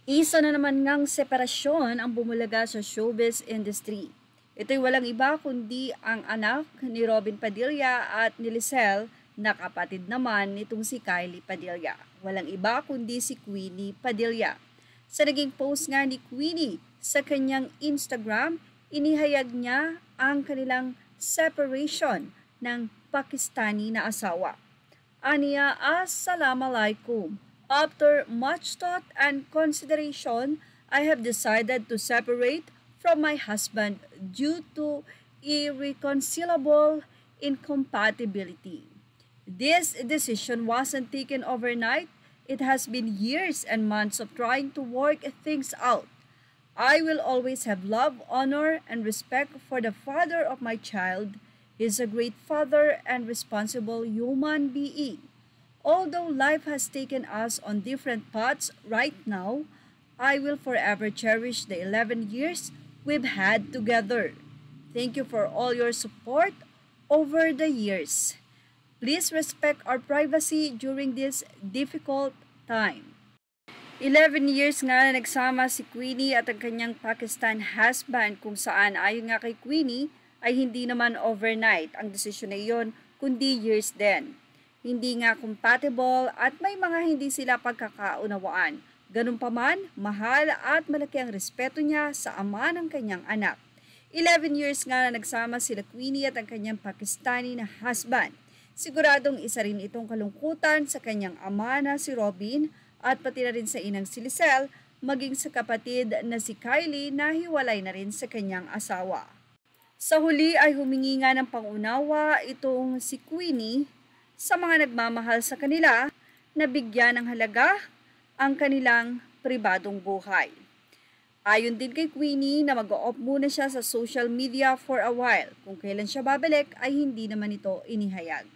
Isa na naman ngang separasyon ang bumulaga sa showbiz industry. Ito'y walang iba kundi ang anak ni Robin Padilla at ni Lizelle na kapatid naman nitong si Kylie Padilla. Walang iba kundi si Queenie Padilla. Sa naging post nga ni Queenie sa kanyang Instagram, inihayag niya ang kanilang separation ng Pakistani na asawa. Aniya, Assalamualaikum. After much thought and consideration, I have decided to separate from my husband due to irreconcilable incompatibility. This decision wasn't taken overnight. It has been years and months of trying to work things out. I will always have love, honor, and respect for the father of my child. He is a great father and responsible human being. Although life has taken us on different paths right now, I will forever cherish the 11 years we've had together. Thank you for all your support over the years. Please respect our privacy during this difficult time. 11 years nga na nagsama si Queenie at ang kanyang Pakistan husband kung saan ayon nga kay Queenie ay hindi naman overnight ang desisyon na iyon kundi years din. Hindi nga compatible at may mga hindi sila pagkakaunawaan. Ganun pa man, mahal at malaki ang respeto niya sa ama ng kanyang anak. 11 years nga na nagsama sila Queenie at ang kanyang Pakistani na husband. Siguradong isa rin itong kalungkutan sa kanyang ama na si Robin at pati na rin sa inang si Lizelle, maging sa kapatid na si Kylie na hiwalay na rin sa kanyang asawa. Sa huli ay humingi nga ng pangunawa itong si Queenie sa mga nagmamahal sa kanila na bigyan ng halaga ang kanilang pribadong buhay. Ayon din kay Queenie na mag-off muna siya sa social media for a while. Kung kailan siya babalik ay hindi naman ito inihayag.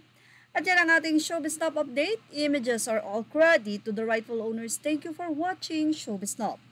At yan ang ating Showbiz Top update. Images are all credit to the rightful owners. Thank you for watching Showbiz Top.